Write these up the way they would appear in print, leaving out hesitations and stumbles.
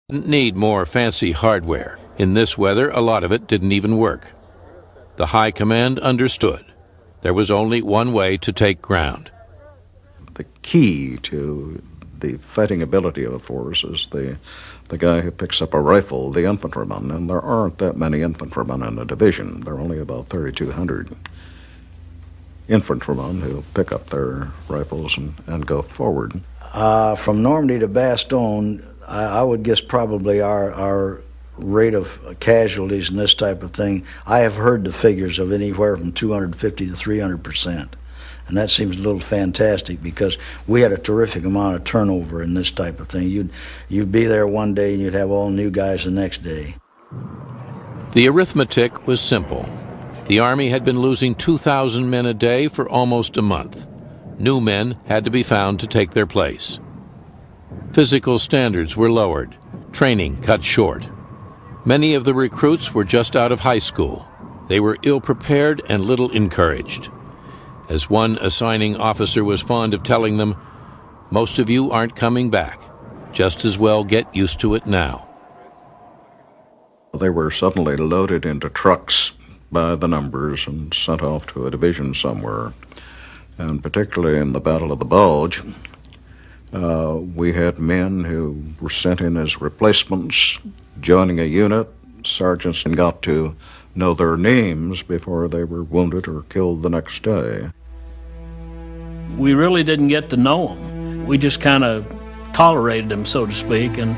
Didn't need more fancy hardware. In this weather, a lot of it didn't even work. The High Command understood. There was only one way to take ground. The key to the fighting ability of a force is the guy who picks up a rifle, the infantryman, and there aren't that many infantrymen in a division. There are only about 3,200 infantrymen who pick up their rifles and go forward. From Normandy to Bastogne, I would guess probably our rate of casualties and this type of thing, I have heard the figures of anywhere from 250 to 300%. And that seems a little fantastic because we had a terrific amount of turnover in this type of thing. You'd be there one day and you'd have all new guys the next day. The arithmetic was simple. The Army had been losing 2,000 men a day for almost a month. New men had to be found to take their place. Physical standards were lowered, training cut short. Many of the recruits were just out of high school. They were ill-prepared and little encouraged. As one assigning officer was fond of telling them, "Most of you aren't coming back. Just as well get used to it now." They were suddenly loaded into trucks by the numbers and sent off to a division somewhere. And particularly in the Battle of the Bulge, we had men who were sent in as replacements, joining a unit. Sergeants got to know their names before they were wounded or killed the next day. We really didn't get to know them. We just kind of tolerated them, so to speak. And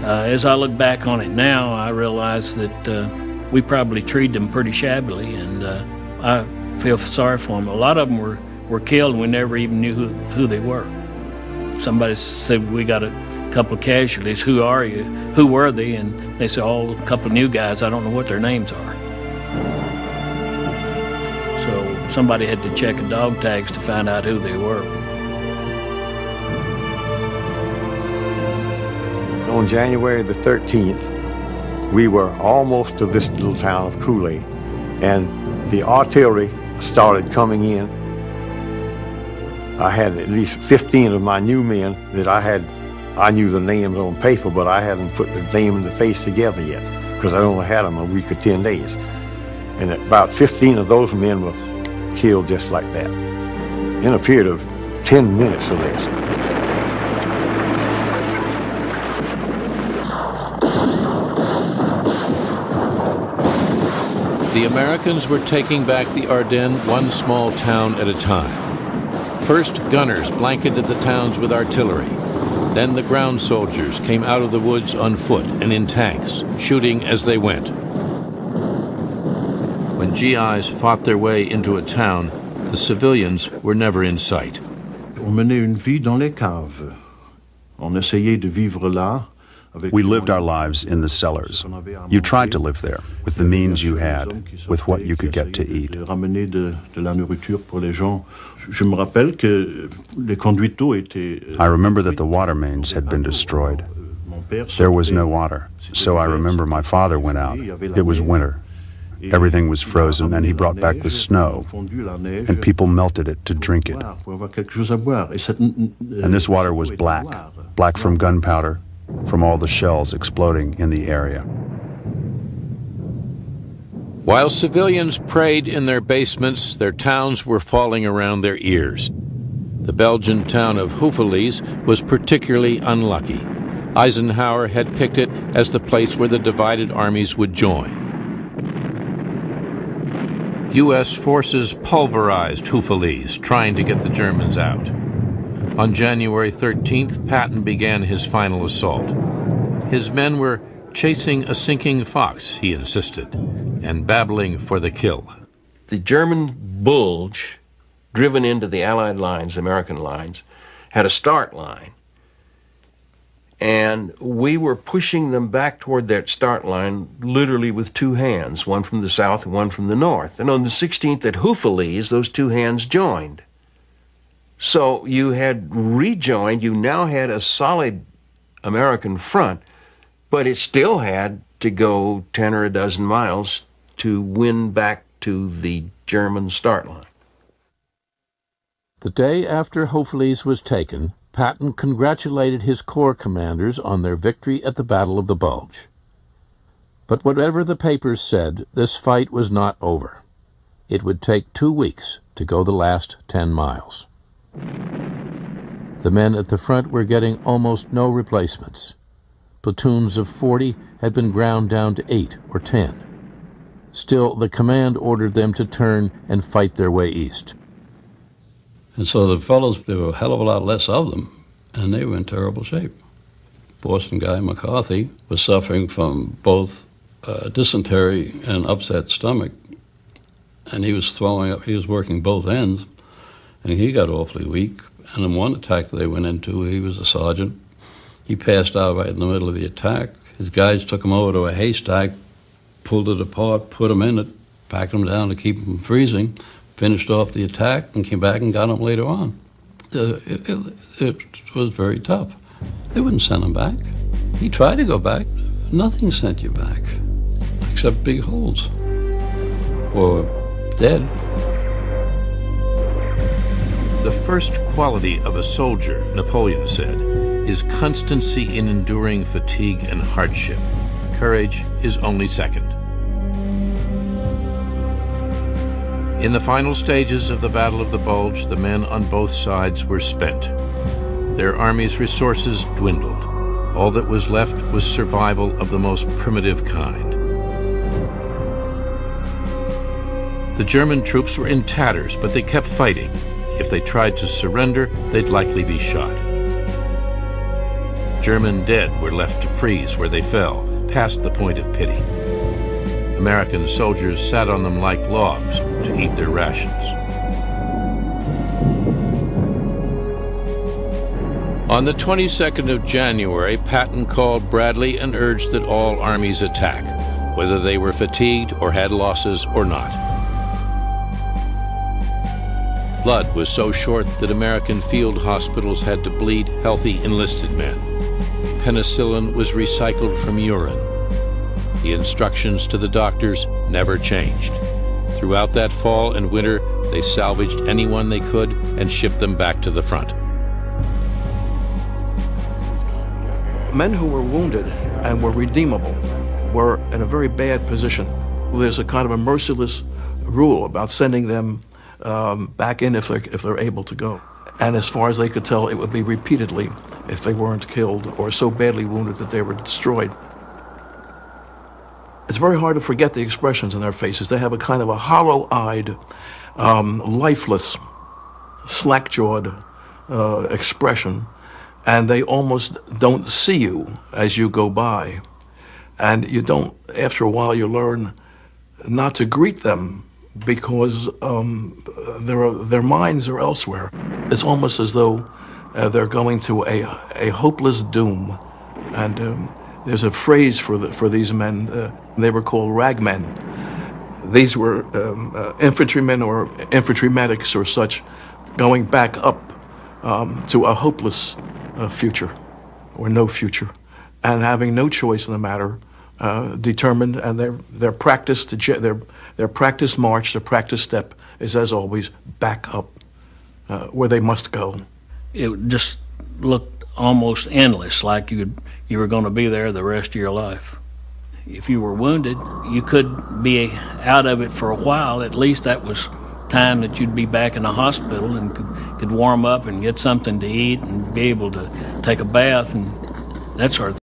as I look back on it now, I realize that we probably treated them pretty shabbily, and I feel sorry for them. A lot of them were killed, and we never even knew who they were. Somebody said, "We got a couple of casualties. Who are you? Who were they?" And they said, "Oh, a couple of new guys. I don't know what their names are." So somebody had to check the dog tags to find out who they were. On January the 13th, we were almost to this little town of Cooley, and the artillery started coming in. I had at least 15 of my new men that I knew the names on paper, but I hadn't put the name and the face together yet, because I only had them a week or 10 days. And about 15 of those men were killed just like that, in a period of 10 minutes or less. The Americans were taking back the Ardennes one small town at a time. First, gunners blanketed the towns with artillery. Then the ground soldiers came out of the woods on foot and in tanks, shooting as they went. When GIs fought their way into a town, the civilians were never in sight. On menait une vie dans les caves. On essayait de vivre là. We lived our lives in the cellars. You tried to live there, with the means you had, with what you could get to eat. I remember that the water mains had been destroyed. There was no water, so I remember my father went out. It was winter. Everything was frozen, and he brought back the snow, and people melted it to drink it. And this water was black, black from gunpowder, from all the shells exploding in the area. While civilians prayed in their basements, their towns were falling around their ears. The Belgian town of Houffalize was particularly unlucky. Eisenhower had picked it as the place where the divided armies would join. U.S. forces pulverized Houffalize, trying to get the Germans out. On January 13th, Patton began his final assault. His men were chasing a sinking fox, he insisted, and battling for the kill. The German bulge, driven into the Allied lines, American lines, had a start line. And we were pushing them back toward that start line literally with two hands, one from the south and one from the north. And on the 16th at Houffalize, those two hands joined. So you had rejoined, you now had a solid American front, but it still had to go 10 or a dozen miles to win back to the German start line. The day after Houffalize was taken, Patton congratulated his corps commanders on their victory at the Battle of the Bulge. But whatever the papers said, this fight was not over. It would take 2 weeks to go the last 10 miles. The men at the front were getting almost no replacements. Platoons of 40 had been ground down to 8 or 10. Still, the command ordered them to turn and fight their way east. And so the fellows, there were a hell of a lot less of them, and they were in terrible shape. Boston guy McCarthy was suffering from both dysentery and upset stomach, and he was throwing up, he was working both ends, and he got awfully weak. And in one attack they went into, he was a sergeant. He passed out right in the middle of the attack. His guys took him over to a haystack, pulled it apart, put him in it, packed him down to keep him from freezing, finished off the attack, and came back and got him later on. It was very tough. They wouldn't send him back. He tried to go back. Nothing sent you back, except big holes, or dead. The first quality of a soldier, Napoleon said, is constancy in enduring fatigue and hardship. Courage is only second. In the final stages of the Battle of the Bulge, the men on both sides were spent. Their army's resources dwindled. All that was left was survival of the most primitive kind. The German troops were in tatters, but they kept fighting. If they tried to surrender, they'd likely be shot. German dead were left to freeze where they fell, past the point of pity. American soldiers sat on them like logs to eat their rations. On the 22nd of January, Patton called Bradley and urged that all armies attack, whether they were fatigued or had losses or not. Blood was so short that American field hospitals had to bleed healthy enlisted men. Penicillin was recycled from urine. The instructions to the doctors never changed. Throughout that fall and winter, they salvaged anyone they could and shipped them back to the front. Men who were wounded and were redeemable were in a very bad position. There's a kind of a merciless rule about sending them back in if they're able to go. And as far as they could tell, it would be repeatedly if they weren't killed or so badly wounded that they were destroyed. It's very hard to forget the expressions in their faces. They have a kind of a hollow-eyed, lifeless, slack-jawed expression, and they almost don't see you as you go by. And you don't, after a while, you learn not to greet them because their minds are elsewhere. It's almost as though they're going to a hopeless doom. And there's a phrase for these men. They were called ragmen. These were infantrymen or infantry medics or such going back up to a hopeless future or no future, and having no choice in the matter, determined, and their practice their practice march, their practice step is, as always, back up where they must go. It just looked almost endless, like you were going to be there the rest of your life. If you were wounded, you could be out of it for a while. At least that was time that you'd be back in the hospital and could warm up and get something to eat and be able to take a bath and that sort of thing.